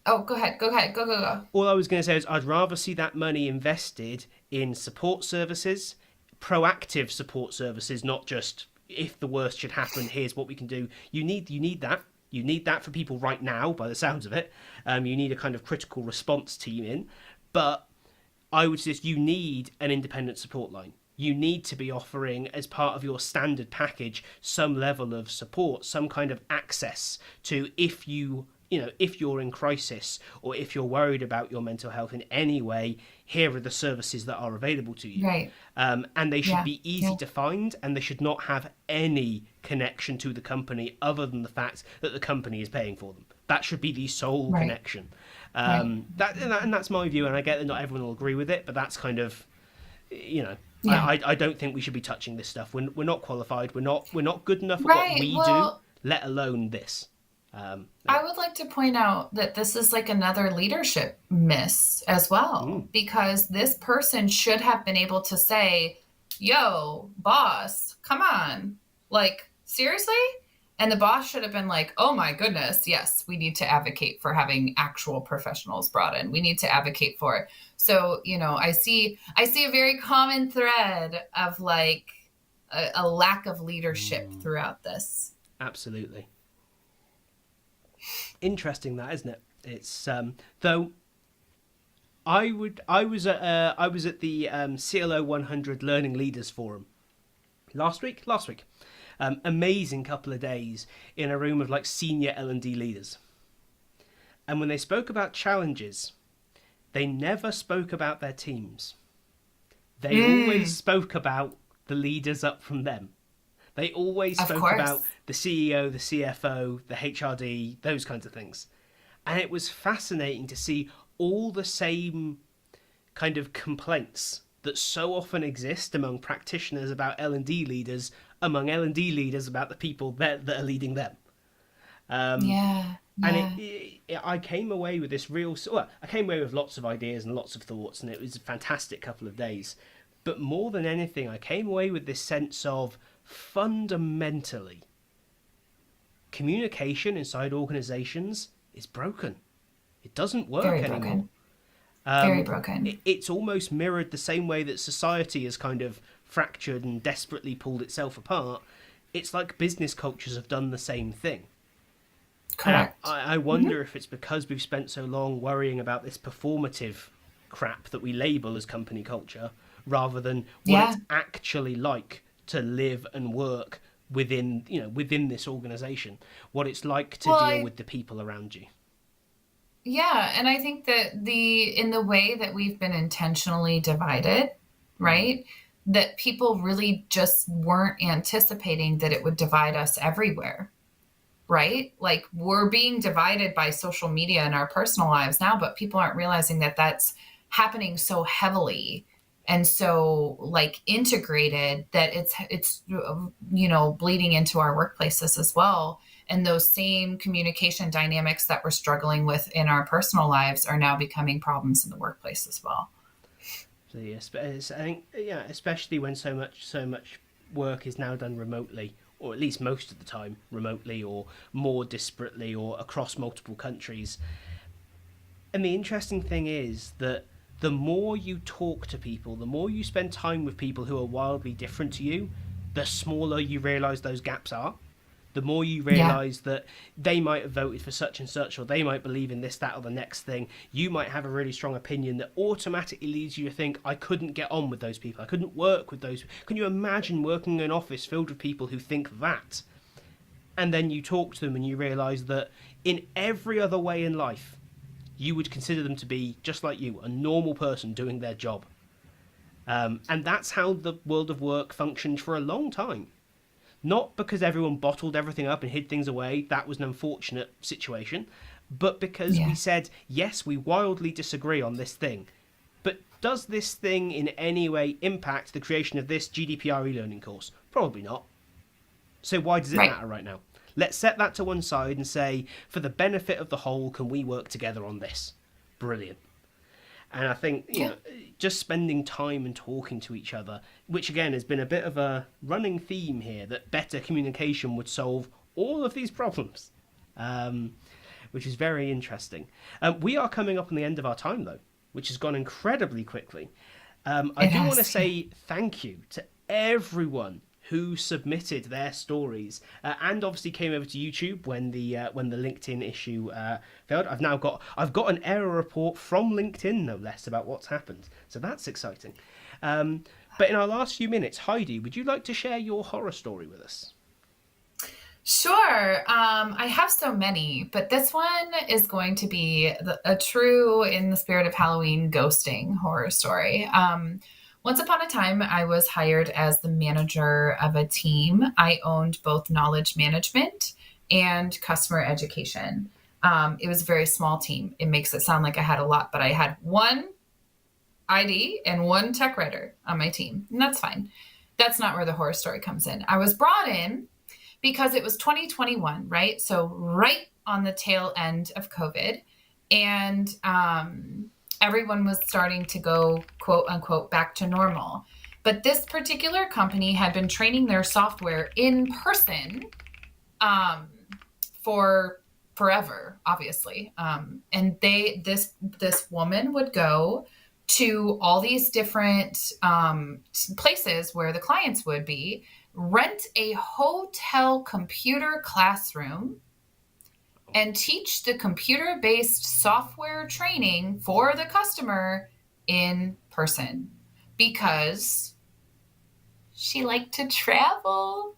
Oh, go ahead. Go. All I was going to say is I'd rather see that money invested in support services, proactive support services, not just if the worst should happen, here's what we can do. You need that. You need that for people right now, by the sounds of it. You need a kind of critical response team in. But I would suggest you need an independent support line. You need to be offering, as part of your standard package, some level of support, some kind of access to, if you're in crisis, or if you're worried about your mental health in any way, here are the services that are available to you. Right. And they should be easy to find, and they should not have any connection to the company other than the fact that the company is paying for them. That should be the sole connection. And that's my view, and I get that not everyone will agree with it, but that's kind of, I don't think we should be touching this stuff. We're not qualified. We're not good enough at what we do, let alone this. I would like to point out that this is like another leadership miss as well, because this person should have been able to say, yo, boss, come on, like, seriously? And the boss should have been like, oh my goodness, yes, we need to advocate for having actual professionals brought in. We need to advocate for it. So, I see a very common thread of like a lack of leadership throughout this. Absolutely. Interesting, that, isn't it? It's though I was at the CLO 100 Learning Leaders Forum last week. Amazing couple of days in a room of like senior L&D leaders. And when they spoke about challenges, they never spoke about their teams. They always spoke about the leaders up from them. They always spoke about the CEO, the CFO, the HRD, those kinds of things. And it was fascinating to see all the same kind of complaints that so often exist among practitioners about L&D leaders, among L&D leaders about the people that are leading them. And I came away with this I came away with lots of ideas and lots of thoughts, and it was a fantastic couple of days. But more than anything, I came away with this sense of, fundamentally, communication inside organizations is broken. It doesn't work anymore. Very broken. It's almost mirrored the same way that society has kind of fractured and desperately pulled itself apart. It's like business cultures have done the same thing. Correct. I wonder if it's because we've spent so long worrying about this performative crap that we label as company culture, rather than what it's actually like to live and work within this organization, what it's like to deal with the people around you. Yeah, and I think that in the way that we've been intentionally divided, right, that people really just weren't anticipating that it would divide us everywhere, right? Like, we're being divided by social media in our personal lives now, but people aren't realizing that that's happening so heavily and so like integrated that it's bleeding into our workplaces as well. And those same communication dynamics that we're struggling with in our personal lives are now becoming problems in the workplace as well. So yes, but I think, especially when so much work is now done remotely, or at least most of the time remotely, or more disparately, or across multiple countries. And the interesting thing is that the more you talk to people, the more you spend time with people who are wildly different to you, the smaller you realise those gaps are. The more you realise that they might have voted for such and such, or they might believe in this, that, or the next thing. You might have a really strong opinion that automatically leads you to think, I couldn't get on with those people. I couldn't work with those. Can you imagine working in an office filled with people who think that? And then you talk to them and you realise that in every other way in life, you would consider them to be, just like you, a normal person doing their job. And that's how the world of work functioned for a long time. Not because everyone bottled everything up and hid things away, that was an unfortunate situation, but because we said, yes, we wildly disagree on this thing, but does this thing in any way impact the creation of this GDPR e-learning course? Probably not. So why does it matter right now? Let's set that to one side and say, for the benefit of the whole, can we work together on this? Brilliant. And I think, you know, just spending time and talking to each other, which again has been a bit of a running theme here, that better communication would solve all of these problems, which is very interesting. We are coming up on the end of our time, though, which has gone incredibly quickly. I do want to say thank you to everyone who submitted their stories and obviously came over to YouTube when the LinkedIn issue failed. I've got an error report from LinkedIn, no less, about what's happened. So that's exciting. But in our last few minutes, Heidi, would you like to share your horror story with us? Sure. I have so many, but this one is going to be a true, in the spirit of Halloween, ghosting horror story. Once upon a time, I was hired as the manager of a team. I owned both knowledge management and customer education. It was a very small team. It makes it sound like I had a lot, but I had one ID and one tech writer on my team, and that's fine. That's not where the horror story comes in. I was brought in because it was 2021, right? So right on the tail end of COVID, and everyone was starting to go, quote unquote, back to normal. But this particular company had been training their software in person for forever, obviously. And this woman would go to all these different places where the clients would be, rent a hotel computer classroom, and teach the computer-based software training for the customer in person because she liked to travel.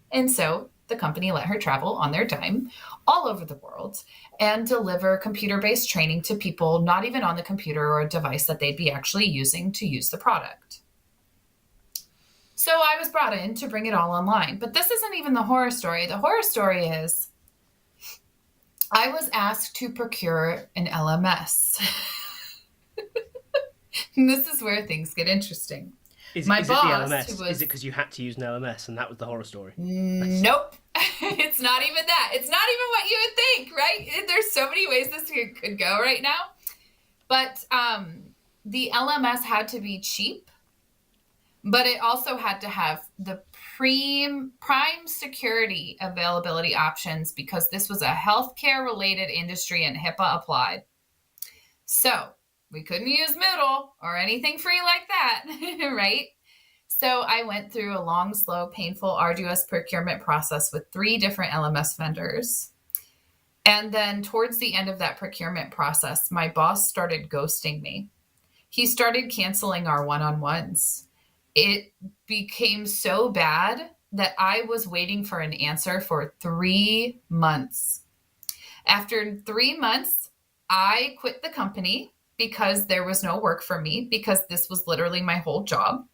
And so the company let her travel on their dime all over the world and deliver computer-based training to people not even on the computer or a device that they'd be actually using to use the product. So I was brought in to bring it all online. But this isn't even the horror story. The horror story is I was asked to procure an LMS. And this is where things get interesting. Is it the LMS? Is it because you had to use an LMS and that was the horror story? Nope. It's not even that. It's not even what you would think, right? There's so many ways this could go right now. But the LMS had to be cheap, but it also had to have the prime security availability options because this was a healthcare related industry and HIPAA applied. So we couldn't use Moodle or anything free like that, right? So I went through a long, slow, painful, arduous procurement process with 3 different LMS vendors. And then towards the end of that procurement process, my boss started ghosting me. He started canceling our one-on-ones. It became so bad that I was waiting for an answer for 3 months. After 3 months, I quit the company because there was no work for me because this was literally my whole job.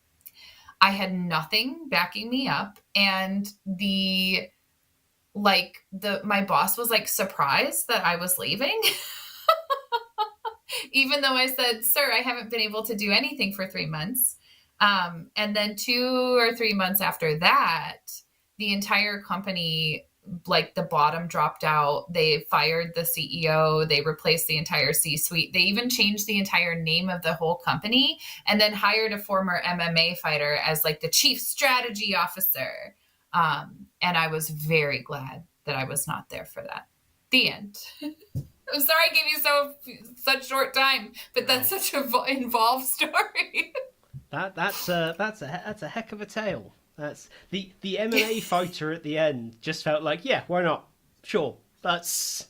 I had nothing backing me up, and my boss was like surprised that I was leaving. Even though I said, "Sir, I haven't been able to do anything for 3 months." And then 2 or 3 months after that, the entire company, like the bottom dropped out. They fired the CEO. They replaced the entire C-suite. They even changed the entire name of the whole company and then hired a former MMA fighter as like the chief strategy officer. And I was very glad that I was not there for that. The end. I'm sorry I gave you such short time, but that's such an involved story. That's a heck of a tale. That's the MMA fighter at the end just felt like, yeah, why not? Sure. That's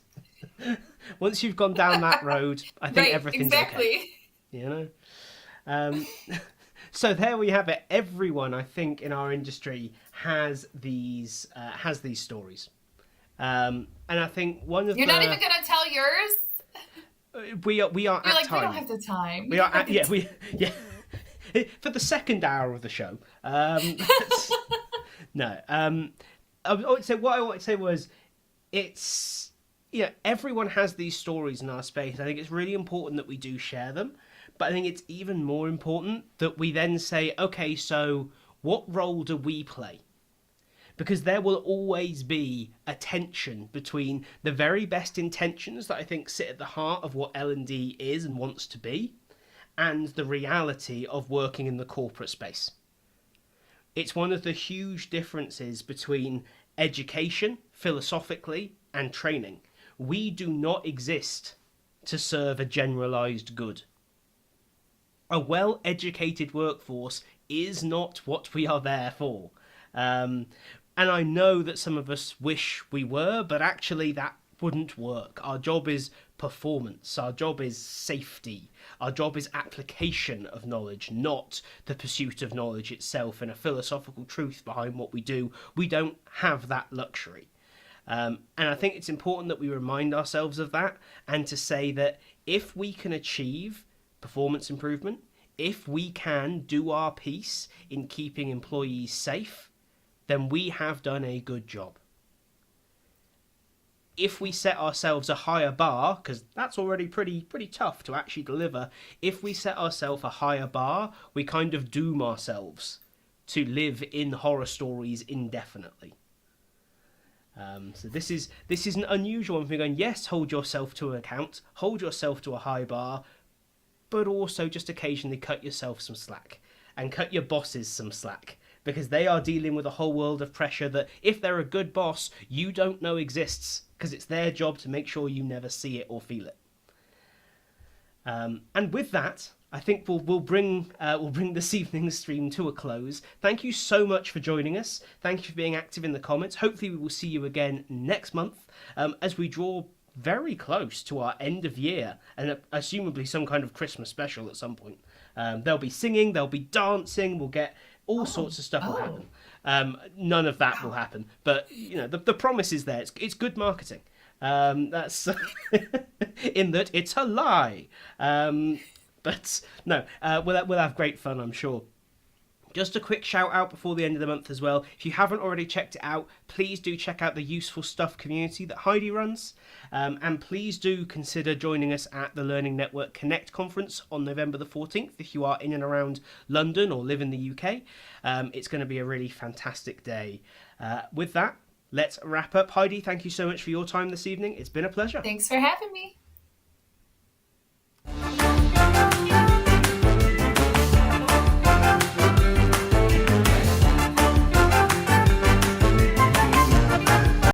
once you've gone down that road, I think everything's okay. You know? So there we have it. Everyone, I think, in our industry has these stories. And I think one of You're not even going to tell yours? We are You're at like, we time. don't have the time. We are at, yeah. For the second hour of the show. No. I would say what I wanted to say was, it's, everyone has these stories in our space. I think it's really important that we do share them, but I think it's even more important that we then say, okay, so what role do we play? Because there will always be a tension between the very best intentions that I think sit at the heart of what L&D is and wants to be, and the reality of working in the corporate space. It's one of the huge differences between education, philosophically, and training. We do not exist to serve a generalised good. A well-educated workforce is not what we are there for. And I know that some of us wish we were, but actually that wouldn't work. Our job is performance. Our job is safety. Our job is application of knowledge, not the pursuit of knowledge itself and a philosophical truth behind what we do. We don't have that luxury. And I think it's important that we remind ourselves of that, and to say that if we can achieve performance improvement, if we can do our piece in keeping employees safe, then we have done a good job. If we set ourselves a higher bar, because that's already pretty tough to actually deliver, if we set ourselves a higher bar, we kind of doom ourselves to live in horror stories indefinitely. So this is an unusual one for going, yes, hold yourself to an account, hold yourself to a high bar, but also just occasionally cut yourself some slack and cut your bosses some slack, because they are dealing with a whole world of pressure that, if they're a good boss, you don't know exists, because it's their job to make sure you never see it or feel it. And with that, I think we'll bring this evening's stream to a close. Thank you so much for joining us. Thank you for being active in the comments. Hopefully we will see you again next month, as we draw very close to our end of year, and assumably some kind of Christmas special at some point. There'll be singing, there'll be dancing, we'll get all sorts of stuff will happen. None of that will happen, but the promise is there. It's good marketing. That's in that it's a lie. But no, we'll have great fun, I'm sure. Just a quick shout out before the end of the month as well. If you haven't already checked it out, please do check out the Useful Stuff community that Heidi runs. And please do consider joining us at the Learning Network Connect conference on November the 14th if you are in and around London or live in the UK. It's going to be a really fantastic day. With that, let's wrap up. Heidi, thank you so much for your time this evening. It's been a pleasure. Thanks for having me.